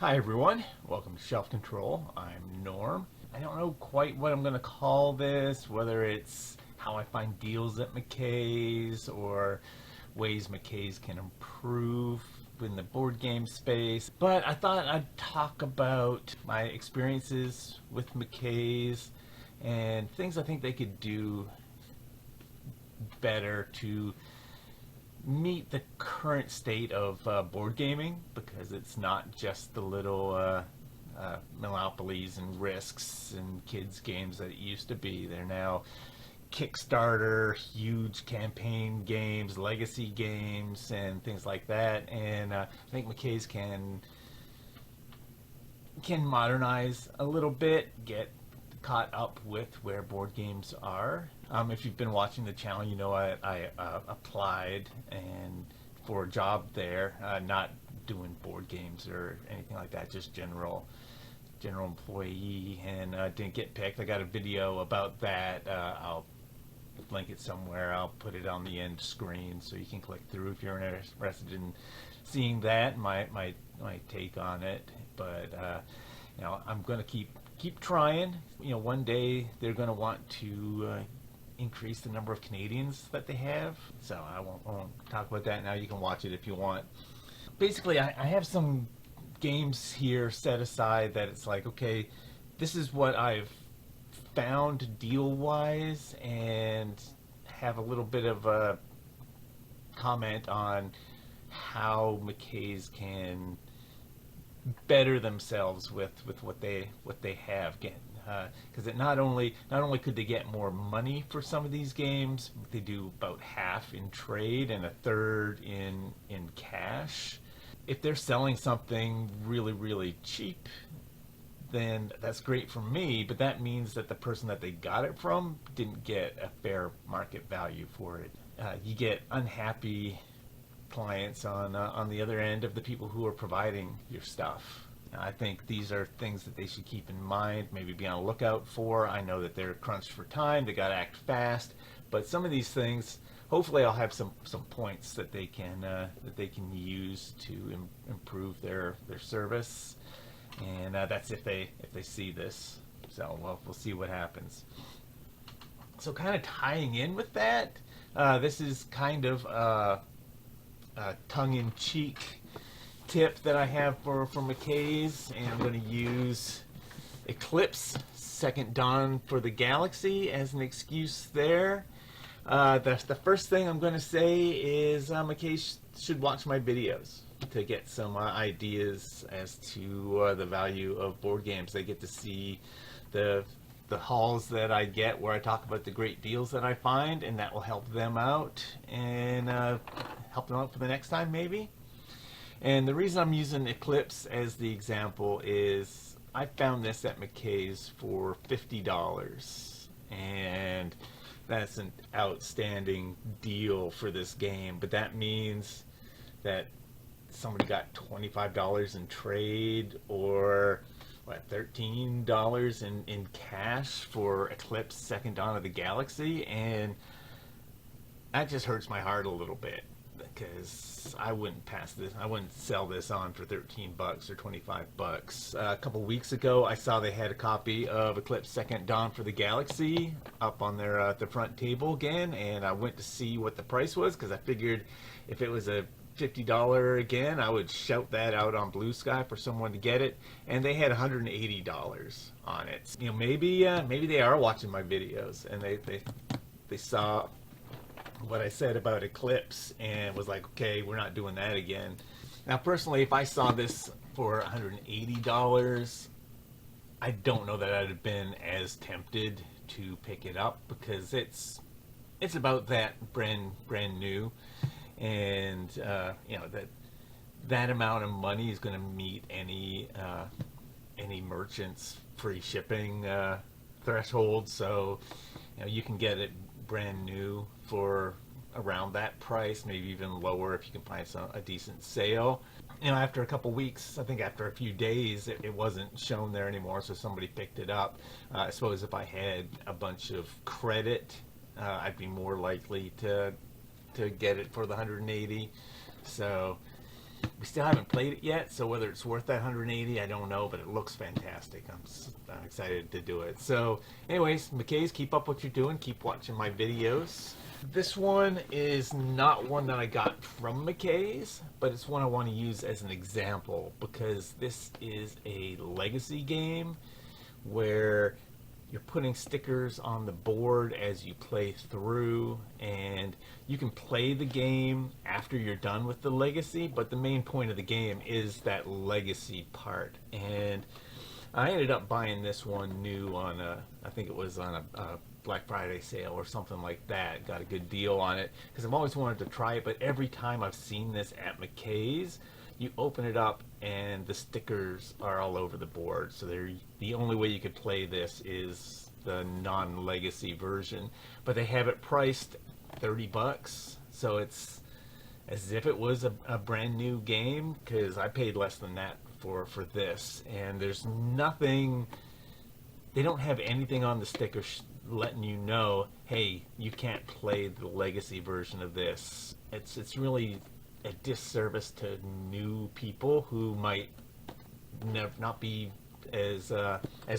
Hi everyone, welcome to Shelf Control. I'm Norm. I don't know quite what I'm going to call this, whether it's how I find deals at McKay's or ways McKay's can improve in the board game space. But I thought I'd talk about my experiences with McKay's and things I think they could do better to meet the current state of board gaming, because it's not just the little monopolies and risks and kids games that it used to be. They're now Kickstarter, huge campaign games, legacy games, and things like that. And I think McKay's can modernize a little bit, get caught up with where board games are. If you've been watching the channel, you know I applied and for a job there, not doing board games or anything like that, just general employee, and didn't get picked. I got a video about that. I'll link it somewhere. I'll put it on the end screen so you can click through if you're interested in seeing that, my take on it. But I'm going to keep trying. One day they're going to want to increase the number of Canadians that they have. So I won't talk about that now. You can watch it if you want. Basically, I have some games here set aside that it's like, okay, this is what I've found deal-wise, and have a little bit of a comment on how McKay's can better themselves with what they have, because it not only could they get more money for some of these games, but they do about half in trade and a third in cash. If they're selling something really cheap, then that's great for me, but that means that the person that they got it from didn't get a fair market value for it. You get unhappy clients on the other end of the people who are providing your stuff. Now, I think these are things that they should keep in mind, maybe be on a lookout for. I know that they're crunched for time, they got to act fast, but some of these things, hopefully I'll have some points that they can use to improve their service, and that's if they see this. So we'll see what happens. So kind of tying in with that, this is kind of tongue-in-cheek tip that I have for McKay's, and I'm going to use Eclipse Second Dawn for the Galaxy as an excuse there. The first thing I'm going to say is McKay's should watch my videos to get some ideas as to the value of board games. They get to see the hauls that I get where I talk about the great deals that I find, and that will help them out and help them out for the next time maybe. And the reason I'm using Eclipse as the example is I found this at McKay's for $50, and that's an outstanding deal for this game, but that means that somebody got $25 in trade, or $13 in cash for Eclipse Second Dawn of the Galaxy, and that just hurts my heart a little bit, because I wouldn't sell this on for $13 or $25. A couple weeks ago I saw they had a copy of Eclipse Second Dawn for the Galaxy up on their the front table again, and I went to see what the price was, because I figured if it was a $50 again, I would shout that out on BlueSky for someone to get it, and they had $180 on it. Maybe they are watching my videos and they saw what I said about Eclipse and was like, okay, we're not doing that again. Now, personally, if I saw this for $180, I don't know that I'd have been as tempted to pick it up, because it's about that brand new. And that amount of money is going to meet any merchant's free shipping threshold. So you can get it brand new for around that price, maybe even lower if you can find a decent sale. After a couple weeks, I think after a few days, it wasn't shown there anymore, so somebody picked it up. I suppose if I had a bunch of credit, I'd be more likely to get it for the 180. So We still haven't played it yet, so whether it's worth that 180, I don't know, but it looks fantastic. I'm excited to do it. So, anyways, McKay's, keep up what you're doing. Keep watching my videos. This one is not one that I got from McKay's, but it's one I want to use as an example because this is a legacy game where you're putting stickers on the board as you play through, and you can play the game after you're done with the legacy, but the main point of the game is that legacy part. And I ended up buying this one new on I think it was on a Black Friday sale or something like that. Got a good deal on it because I've always wanted to try it, but every time I've seen this at McKay's, you open it up and the stickers are all over the board. So the only way you could play this is the non-legacy version, but they have it priced $30, so it's as if it was a brand new game because I paid less than that for this. And there's nothing, they don't have anything on the sticker letting you know, hey, you can't play the legacy version of this. It's really a disservice to new people who might not be as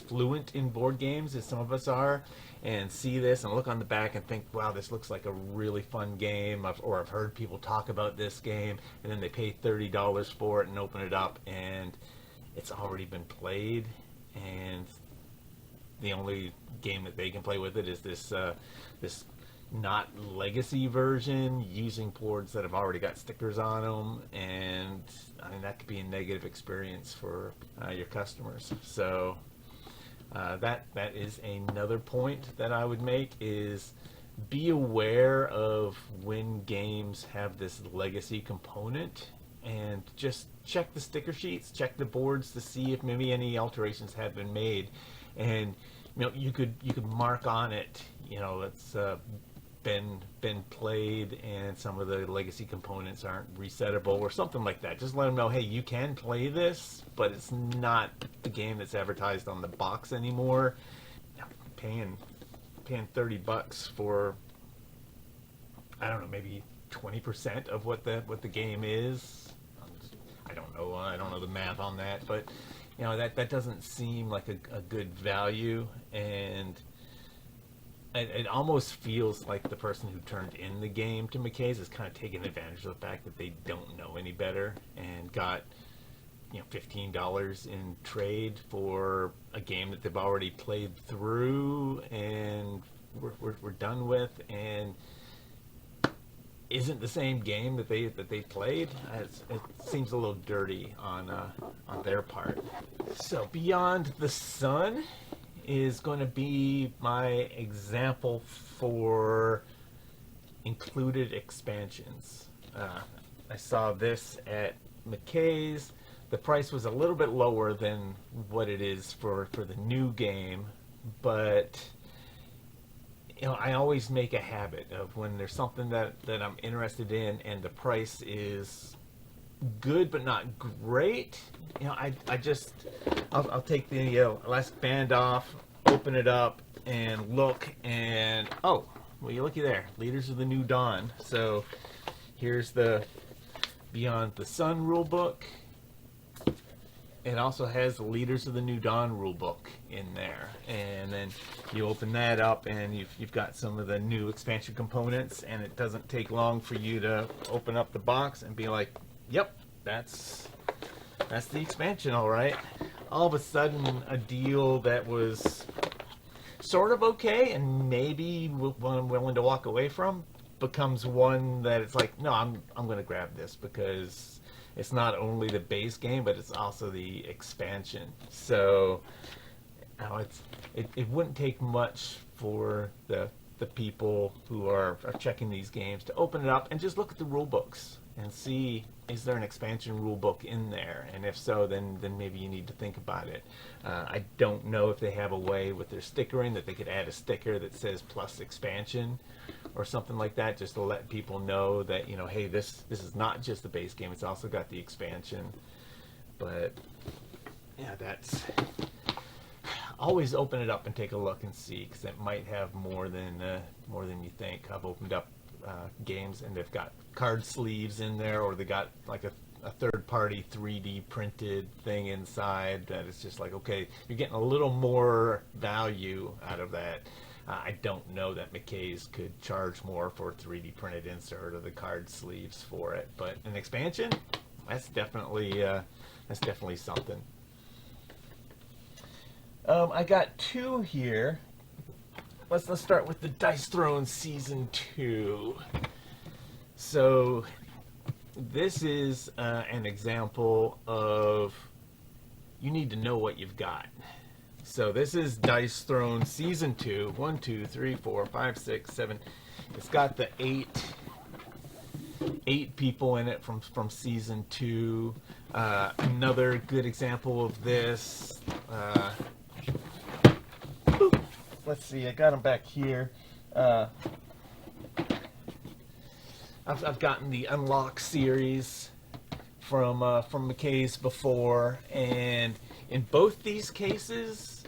fluent in board games as some of us are, and see this and look on the back and think, wow, this looks like a really fun game, or I've heard people talk about this game, and then they pay $30 for it and open it up and it's already been played, and the only game that they can play with it is this not legacy version using boards that have already got stickers on them. And I mean, that could be a negative experience for your customers. So that is another point that I would make, is be aware of when games have this legacy component, and just check the sticker sheets, check the boards to see if maybe any alterations have been made. And you could mark on it, it's been played and some of the legacy components aren't resettable or something like that. Just let them know, hey, you can play this, but it's not the game that's advertised on the box anymore. Paying $30 for, I don't know, maybe 20% of what the game is. I don't know the math on that, but that doesn't seem like a good value. And it almost feels like the person who turned in the game to McKay's is kind of taking advantage of the fact that they don't know any better and got $15 in trade for a game that they've already played through and we're done with, and isn't the same game that they played. It seems a little dirty on their part. So Beyond the Sun is going to be my example for included expansions. I saw this at McKay's. The price was a little bit lower than what it is for the new game, but I always make a habit of, when there's something that I'm interested in and the price is good but not great, I'll take the elastic band off, open it up and look, and oh, well, you looky there, Leaders of the New Dawn. So here's the Beyond the Sun rulebook. It also has the Leaders of the New Dawn rulebook in there, and then you open that up and you've got some of the new expansion components, and it doesn't take long for you to open up the box and be like, yep, that's the expansion, all right. All of a sudden, a deal that was sort of okay and maybe one I'm willing to walk away from becomes one that it's like, no, I'm going to grab this because it's not only the base game, but it's also the expansion. So it wouldn't take much for the people who are checking these games to open it up and just look at the rule books and see, is there an expansion rule book in there? And if so, then maybe you need to think about it. I don't know if they have a way with their stickering that they could add a sticker that says plus expansion or something like that, just to let people know that, hey, this is not just the base game, it's also got the expansion. But yeah, that's, always open it up and take a look and see, because it might have more than you think. I've opened up games and they've got card sleeves in there, or they got like a a third-party 3D printed thing inside that is just like, okay, you're getting a little more value out of that. I don't know that McKay's could charge more for a 3D printed insert or the card sleeves for it, but an expansion, that's definitely something. I got two here. Let's start with the Dice Throne Season 2. So this is an example of you need to know what you've got. So this is Dice Throne Season 2. 1, 2, 3, 4, 5, 6, 7. It's got the eight people in it from Season 2. Another good example of this. Let's see, I got them back here. I've gotten the Unlock series from McKay's before, and in both these cases,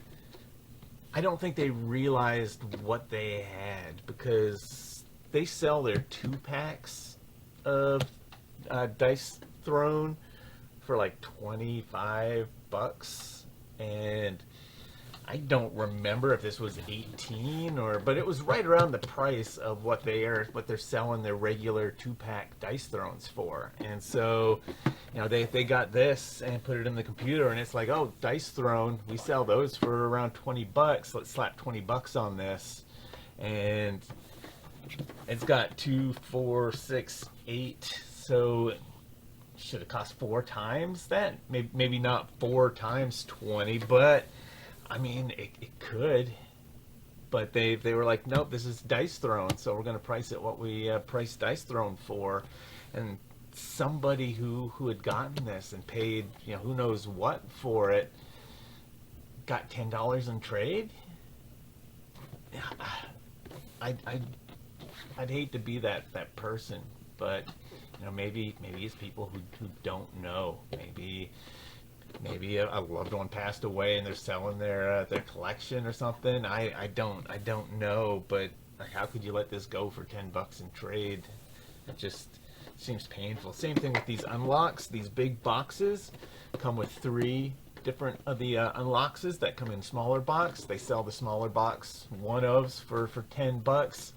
I don't think they realized what they had, because they sell their 2-packs of Dice Throne for like $25, and I don't remember if this was 18 but it was right around the price of what they're selling their regular 2-pack Dice Thrones for. And so, they got this and put it in the computer, and it's like, oh, Dice Throne, we sell those for around $20. Let's slap $20 on this, and it's got 2, 4, 6, 8. So should have cost 4 times that. Maybe not 4 times 20, but I mean, it could, but they were like, nope, this is Dice Throne, so we're going to price it what we priced Dice Throne for. And somebody who had gotten this and paid, who knows what for it, got $10 in trade. I'd hate to be that person, but maybe it's people who don't know. Maybe a loved one passed away and they're selling their collection or something. I don't know, but like, how could you let this go for $10 in trade? It just seems painful. Same thing with these unlocks. These big boxes come with 3 different of the unlocks that come in smaller box. They sell the smaller box one-ofs for $10.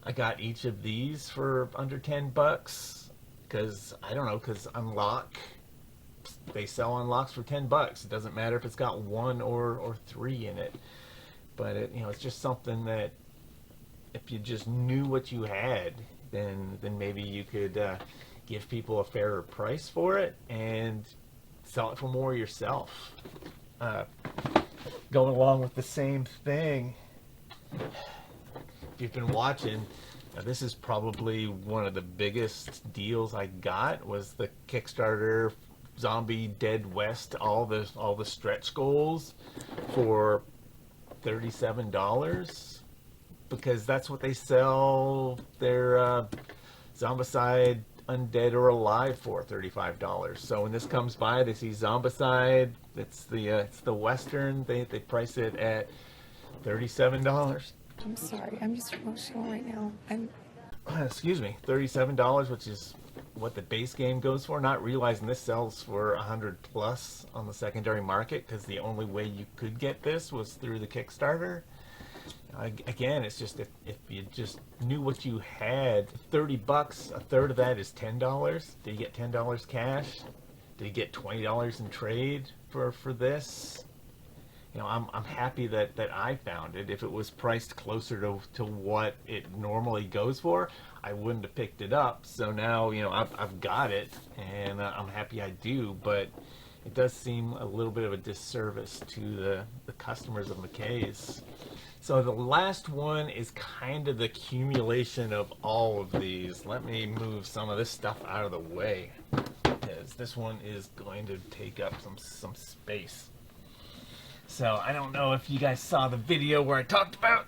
I got each of these for under $10 because unlock. They sell unlocks for $10. It doesn't matter if it's got 1 or 3 in it. But it's just something that if you just knew what you had, then maybe you could give people a fairer price for it and sell it for more yourself. Going along with the same thing, if you've been watching, this is probably one of the biggest deals I got, was the Kickstarter Zombie Dead West, all the stretch goals for $37, because that's what they sell their Zombicide Undead or Alive for, $35. So when this comes by, they see Zombicide, it's the Western, they price it at $37. I'm sorry, I'm just emotional right now. Excuse me, $37, which is what the base game goes for, not realizing this sells for $100+ on the secondary market, because the only way you could get this was through the Kickstarter. Again, it's just if you just knew what you had. $30, a third of that is $10. Did you get $10 cash? Did you get $20 in trade for this? I'm happy that I found it. If it was priced closer to what it normally goes for, I wouldn't have picked it up. So now, I've got it, and I'm happy I do, but it does seem a little bit of a disservice to the customers of McKay's. So the last one is kind of the accumulation of all of these. Let me move some of this stuff out of the way, because this one is going to take up some space. So I don't know if you guys saw the video where I talked about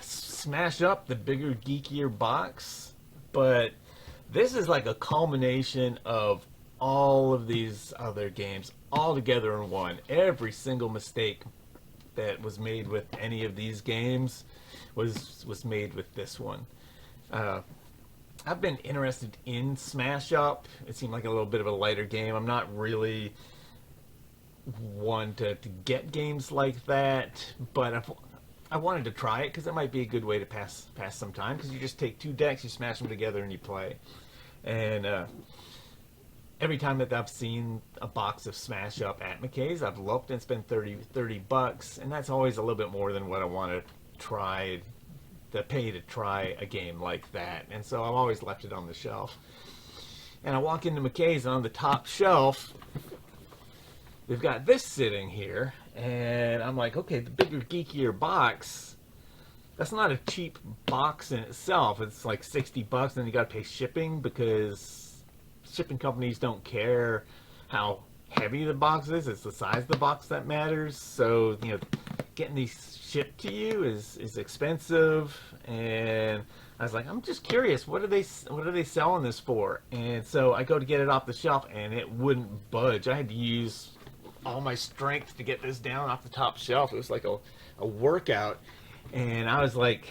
smash up the bigger, geekier box, but this is like a culmination of all of these other games all together in one. Every single mistake that was made with any of these games was made with this one. I've been interested in Smash Up. It seemed like a little bit of a lighter game. I'm not really one to get games like that, but I wanted to try it because it might be a good way to pass some time, because you just take two decks, you smash them together, and you play. And every time that I've seen a box of Smash Up at McKay's, I've looked and spent 30 bucks, and that's always a little bit more than what I want to try to pay to try a game like that. And so I've always left it on the shelf. And I walk into McKay's, and on the top shelf they've got this sitting here, and I'm like, okay, the bigger, geekier box, that's not a cheap box in itself. It's like 60 bucks, and then you got to pay shipping, because shipping companies don't care how heavy the box is. It's the size of the box that matters. So, you know, getting these shipped to you is expensive. And I was like, I'm just curious, what are they selling this for? And so I go to get it off the shelf, and it wouldn't budge. I had to use all my strength to get this down off the top shelf. It was like a workout. And I was like,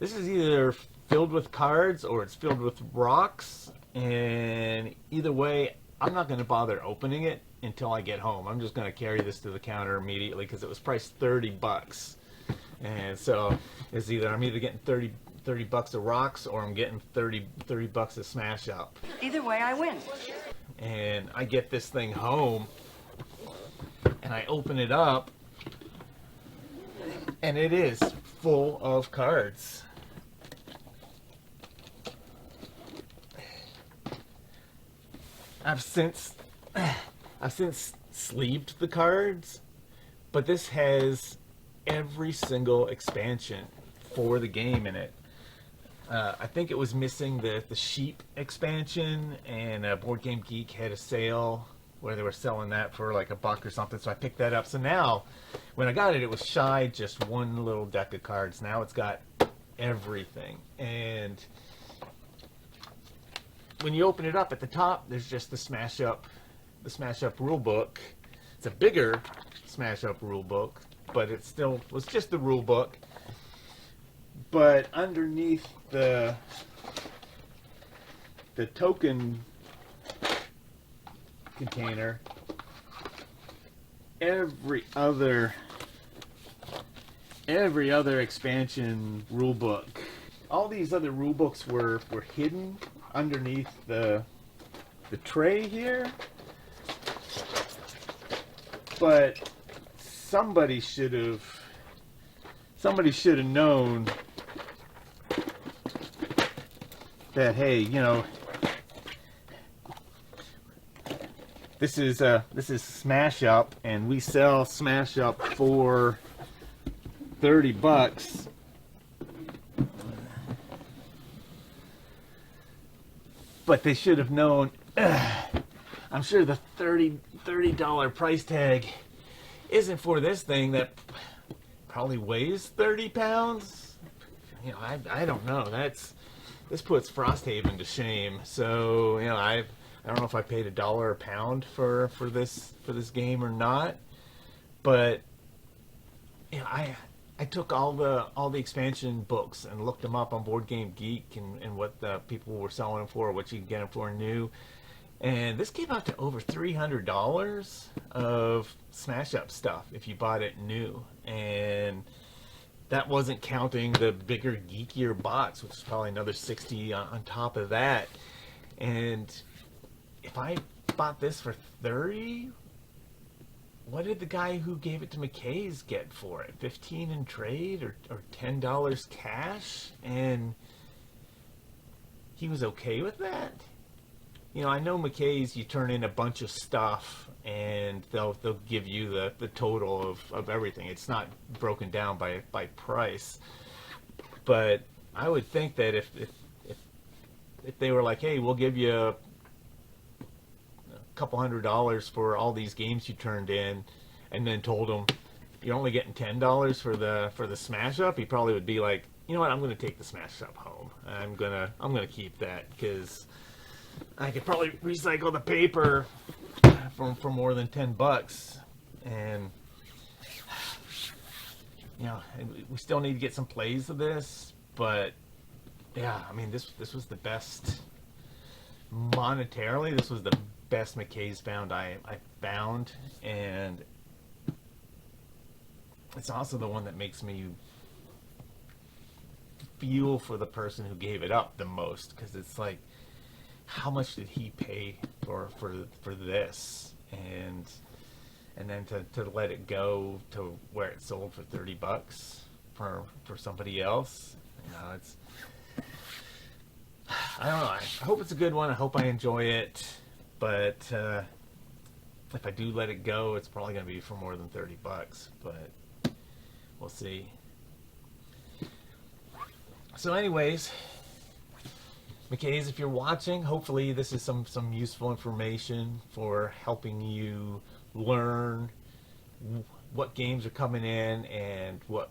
this is either filled with cards or it's filled with rocks. And either way, I'm not going to bother opening it until I get home. I'm just going to carry this to the counter immediately, because it was priced 30 bucks. And so it's either I'm either getting 30 bucks of rocks, or I'm getting 30 bucks of Smash Up. Either way, I win. And I get this thing home, and I open it up, and it is full of cards. I've since sleeved the cards, but this has every single expansion for the game in it. I think it was missing the sheep expansion, and Board Game Geek had a sale where they were selling that for like $1 or something, so I picked that up. So now, when I got it, it was shy just one little deck of cards. Now it's got everything. And when you open it up, at the top, there's just the Smash Up rule book. It's a bigger Smash Up rule book, but it still was just the rule book. But underneath the token container, every other expansion rule book, all these other rule books were hidden underneath the tray here. But somebody should have known that, hey, you know, this is Smash Up, and we sell Smash Up for 30 bucks. But they should have known. I'm sure the $30 price tag isn't for this thing that probably weighs 30 pounds. You know, I don't know. This puts Frosthaven to shame. So, you know, I don't know if I paid $1 a pound for this game or not. But, you know, I took all the expansion books and looked them up on Board Game Geek and what the people were selling them for, what you can get them for new. And this came out to over $300 of Smash Up stuff if you bought it new. And that wasn't counting the bigger, geekier box, which is probably another $60 on top of that. And if I bought this for $30, what did the guy who gave it to McKay's get for it? $15 in trade or $10 cash? And he was okay with that? You know, I know McKay's, you turn in a bunch of stuff and they'll give you the total of everything. It's not broken down by price. But I would think that if they were like, hey, we'll give you a couple $100 for all these games you turned in, and then told them you're only getting $10 for the Smash Up, he probably would be like, you know what, I'm going to take the Smash Up home. I'm gonna keep that, because I could probably recycle the paper for more than 10 bucks. And you know, we still need to get some plays of this, but yeah, I mean, this was the best monetarily. This was the best McKay's found I found, and it's also the one that makes me feel for the person who gave it up the most, because it's like, how much did he pay for this, and then to let it go to where it sold for $30 for somebody else. It's, I don't know. I hope it's a good one. I hope I enjoy it, but if I do let it go, it's probably going to be for more than $30. But we'll see. So, anyways, McKay's, if you're watching, hopefully this is some useful information for helping you learn what games are coming in and what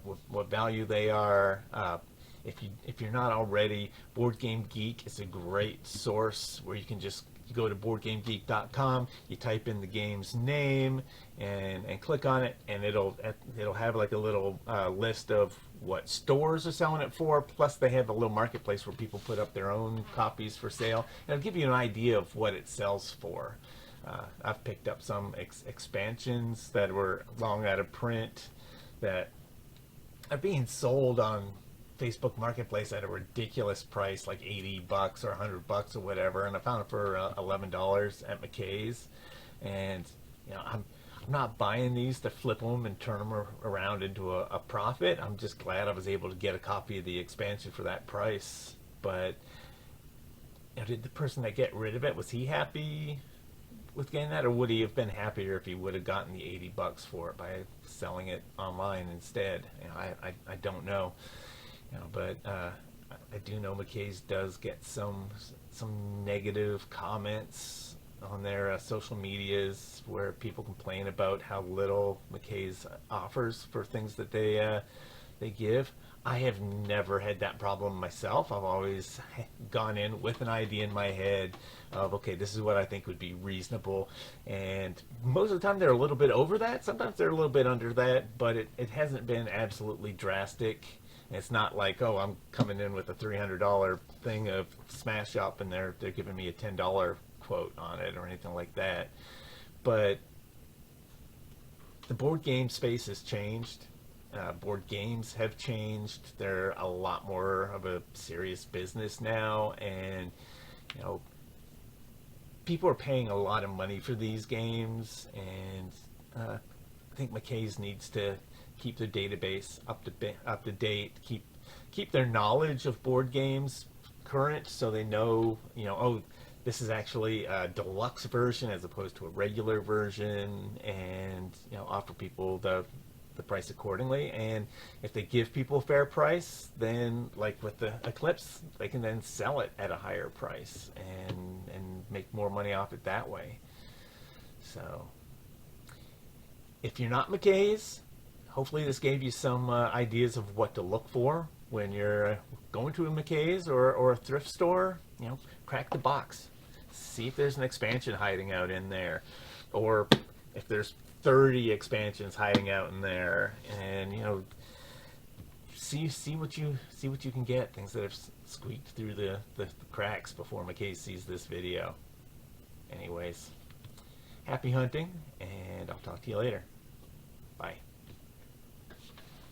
value they are. If you're not already, Board Game Geek is a great source where you can just go to boardgamegeek.com, you type in the game's name and click on it, and it'll have like a little list of what stores are selling it for. Plus they have a little marketplace where people put up their own copies for sale, and it'll give you an idea of what it sells for. I've picked up some expansions that were long out of print that are being sold on Facebook Marketplace at a ridiculous price, like $80 or $100 or whatever, and I found it for $11 at McKay's. And I'm not buying these to flip them and turn them around into a profit. I'm just glad I was able to get a copy of the expansion for that price. But did the person that get rid of it, was he happy with getting that, or would he have been happier if he would have gotten the $80 for it by selling it online instead? I don't know. But I do know McKay's does get some negative comments on their social medias where people complain about how little McKay's offers for things that they give. I have never had that problem myself. I've always gone in with an idea in my head of, okay, this is what I think would be reasonable, and most of the time they're a little bit over that. Sometimes they're a little bit under that, but it hasn't been absolutely drastic. It's not like, oh, I'm coming in with a $300 thing of Smash Up and they're giving me a $10 quote on it or anything like that. But the board game space has changed. Board games have changed. They're a lot more of a serious business now, and people are paying a lot of money for these games, and I think McKay's needs to keep their database up to date, keep their knowledge of board games current, so they know, oh, this is actually a deluxe version as opposed to a regular version, and offer people the price accordingly. And if they give people a fair price, then like with the Eclipse, they can then sell it at a higher price and make more money off it that way. So if you're not McKay's, hopefully this gave you some ideas of what to look for when you're going to a McKay's or a thrift store. Crack the box. See if there's an expansion hiding out in there, or if there's 30 expansions hiding out in there, and see what you can get, things that have squeaked through the cracks before McKay sees this video. Anyways, happy hunting, and I'll talk to you later. Bye.